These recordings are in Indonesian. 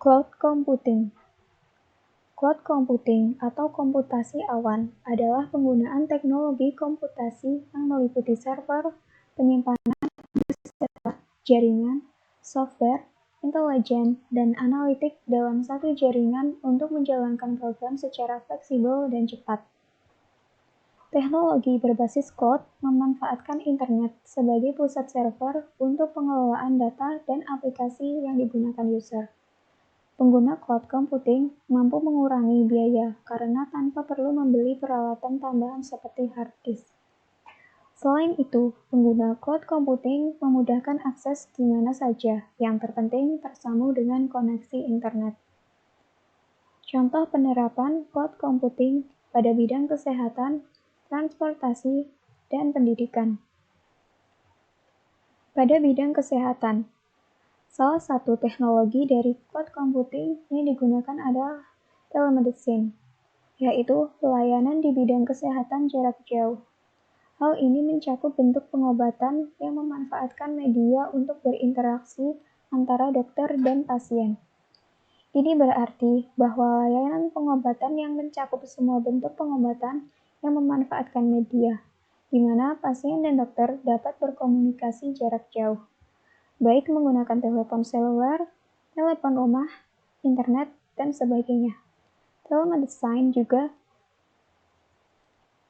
Cloud computing. Cloud computing atau komputasi awan adalah penggunaan teknologi komputasi yang meliputi server, penyimpanan, jaringan, software, intelijen, dan analitik dalam satu jaringan untuk menjalankan program secara fleksibel dan cepat. Teknologi berbasis cloud memanfaatkan internet sebagai pusat server untuk pengelolaan data dan aplikasi yang digunakan user. Pengguna cloud computing mampu mengurangi biaya karena tanpa perlu membeli peralatan tambahan seperti hard disk. Selain itu, pengguna cloud computing memudahkan akses di mana saja, yang terpenting tersambung dengan koneksi internet. Contoh penerapan cloud computing pada bidang kesehatan, transportasi, dan pendidikan. Pada bidang kesehatan, salah satu teknologi dari cloud computing yang digunakan adalah telemedicine, yaitu pelayanan di bidang kesehatan jarak jauh. Hal ini mencakup bentuk pengobatan yang memanfaatkan media untuk berinteraksi antara dokter dan pasien. Ini berarti bahwa layanan pengobatan yang mencakup semua bentuk pengobatan yang memanfaatkan media, di mana pasien dan dokter dapat berkomunikasi jarak jauh, baik menggunakan telepon seluler, telepon rumah, internet, dan sebagainya. Telemedicine juga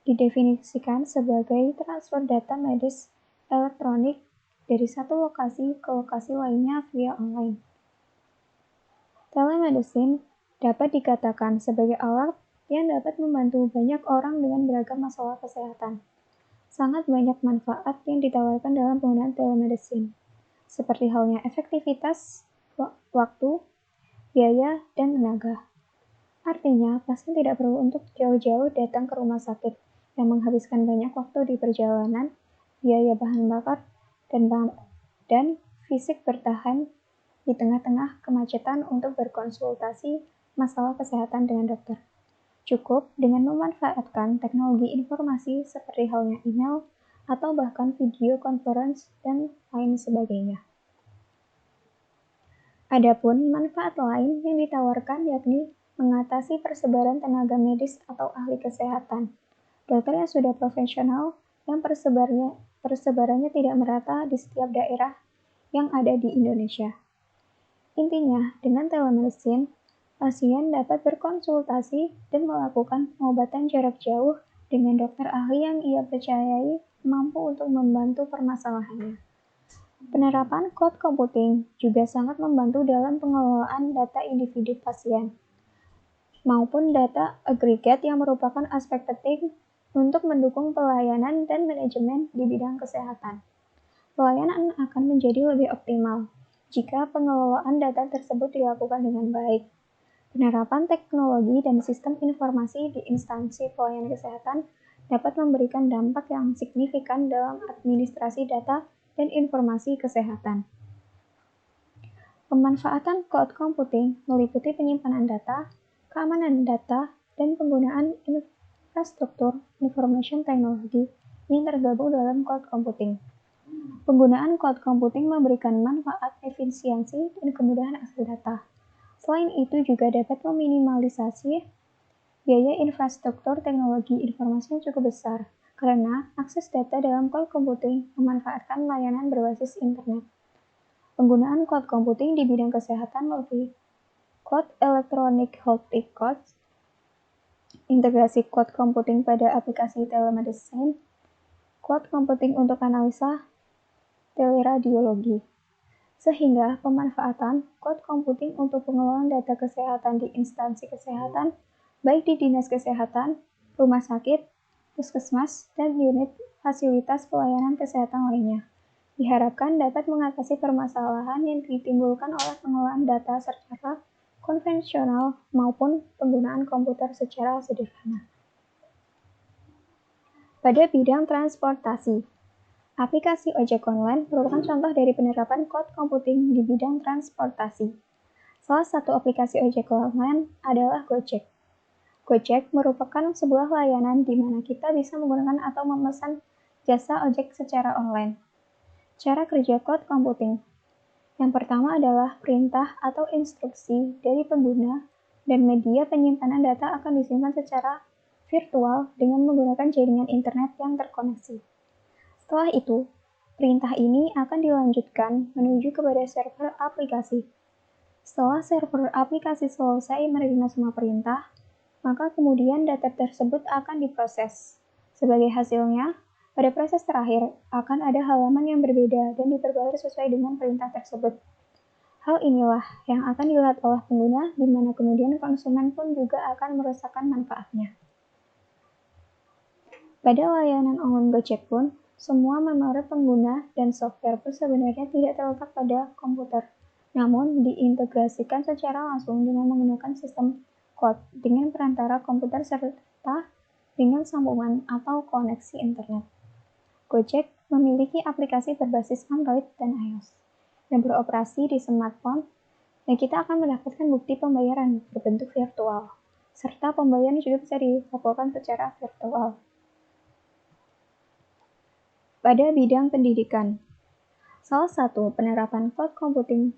didefinisikan sebagai transfer data medis elektronik dari satu lokasi ke lokasi lainnya via online. Telemedicine dapat dikatakan sebagai alat yang dapat membantu banyak orang dengan beragam masalah kesehatan. Sangat banyak manfaat yang ditawarkan dalam penggunaan telemedicine, seperti halnya efektivitas, waktu, biaya, dan tenaga. Artinya, pasien tidak perlu untuk jauh-jauh datang ke rumah sakit yang menghabiskan banyak waktu di perjalanan, biaya bahan bakar, dan fisik bertahan di tengah-tengah kemacetan untuk berkonsultasi masalah kesehatan dengan dokter. Cukup dengan memanfaatkan teknologi informasi seperti halnya email atau bahkan video conference dan lain sebagainya. Adapun manfaat lain yang ditawarkan yakni mengatasi persebaran tenaga medis atau ahli kesehatan. Dokter yang sudah profesional yang persebarannya tidak merata di setiap daerah yang ada di Indonesia. Intinya, dengan telemedicine, pasien dapat berkonsultasi dan melakukan pengobatan jarak jauh dengan dokter ahli yang ia percayai mampu untuk membantu permasalahannya. Penerapan cloud computing juga sangat membantu dalam pengelolaan data individu pasien, maupun data agregat yang merupakan aspek penting untuk mendukung pelayanan dan manajemen di bidang kesehatan. Pelayanan akan menjadi lebih optimal jika pengelolaan data tersebut dilakukan dengan baik. Penerapan teknologi dan sistem informasi di instansi pelayanan kesehatan dapat memberikan dampak yang signifikan dalam administrasi data dan informasi kesehatan. Pemanfaatan cloud computing meliputi penyimpanan data, keamanan data, dan penggunaan infrastruktur information technology yang tergabung dalam cloud computing. Penggunaan cloud computing memberikan manfaat efisiensi dan kemudahan akses data. Selain itu juga dapat meminimalisasi biaya infrastruktur teknologi informasi yang cukup besar, karena akses data dalam cloud computing memanfaatkan layanan berbasis internet. Penggunaan cloud computing di bidang kesehatan melalui Cloud Electronic Health Records, integrasi cloud computing pada aplikasi telemedicine, cloud computing untuk analisa teleradiologi, sehingga pemanfaatan cloud computing untuk pengelolaan data kesehatan di instansi kesehatan, baik di dinas kesehatan, rumah sakit, puskesmas, dan unit fasilitas pelayanan kesehatan lainnya, diharapkan dapat mengatasi permasalahan yang ditimbulkan oleh pengelolaan data secara konvensional maupun penggunaan komputer secara sederhana. Pada bidang transportasi, aplikasi ojek online merupakan contoh dari penerapan cloud computing di bidang transportasi. Salah satu aplikasi ojek online adalah Gojek. Gojek merupakan sebuah layanan di mana kita bisa menggunakan atau memesan jasa ojek secara online. Cara kerja cloud computing. Yang pertama adalah perintah atau instruksi dari pengguna, dan media penyimpanan data akan disimpan secara virtual dengan menggunakan jaringan internet yang terkoneksi. Setelah itu, perintah ini akan dilanjutkan menuju kepada server aplikasi. Setelah server aplikasi selesai menerima semua perintah, maka kemudian data tersebut akan diproses. Sebagai hasilnya, pada proses terakhir akan ada halaman yang berbeda dan diperbarui sesuai dengan perintah tersebut. Hal inilah yang akan dilihat oleh pengguna, di mana kemudian konsumen pun juga akan merasakan manfaatnya. Pada layanan online Gojek pun, semua memori pengguna dan software pun sebenarnya tidak terletak pada komputer, namun diintegrasikan secara langsung dengan menggunakan sistem cloud dengan perantara komputer serta dengan sambungan atau koneksi internet. Gojek memiliki aplikasi berbasis Android dan iOS yang beroperasi di smartphone, dan kita akan mendapatkan bukti pembayaran berbentuk virtual, serta pembayaran juga bisa dilakukan secara virtual. Pada bidang pendidikan, salah satu penerapan cloud computing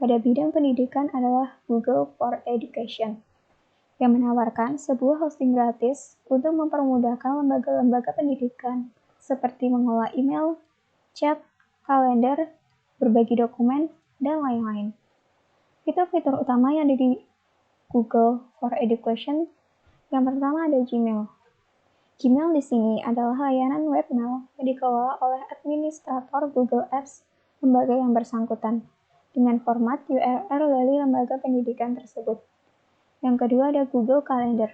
pada bidang pendidikan adalah Google for Education, yang menawarkan sebuah hosting gratis untuk mempermudahkan lembaga-lembaga pendidikan seperti mengolah email, chat, kalender, berbagi dokumen, dan lain-lain. Fitur-fitur utama yang ada di Google for Education, yang pertama ada Gmail. Gmail di sini adalah layanan webmail yang dikelola oleh administrator Google Apps lembaga yang bersangkutan dengan format URL dari lembaga pendidikan tersebut. Yang kedua ada Google Calendar.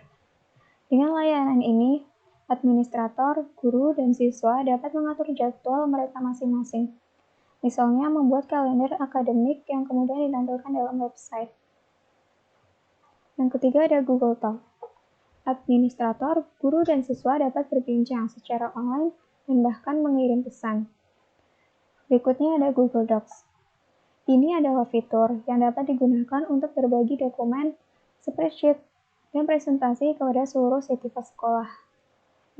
Dengan layanan ini, administrator, guru, dan siswa dapat mengatur jadwal mereka masing-masing. Misalnya membuat kalender akademik yang kemudian ditampilkan dalam website. Yang ketiga ada Google Talk. Administrator, guru, dan siswa dapat berbincang secara online dan bahkan mengirim pesan. Berikutnya ada Google Docs. Ini adalah fitur yang dapat digunakan untuk berbagi dokumen, spreadsheet, dan presentasi kepada seluruh sivitas sekolah.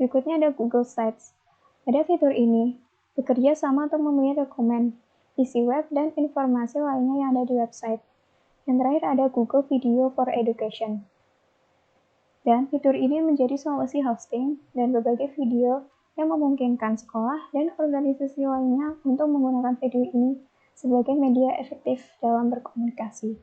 Berikutnya ada Google Sites. Pada fitur ini, bekerja sama untuk memilih dokumen, isi web, dan informasi lainnya yang ada di website. Yang terakhir ada Google Video for Education. Dan fitur ini menjadi solusi hosting dan berbagai video yang memungkinkan sekolah dan organisasi lainnya untuk menggunakan video ini sebagai media efektif dalam berkomunikasi.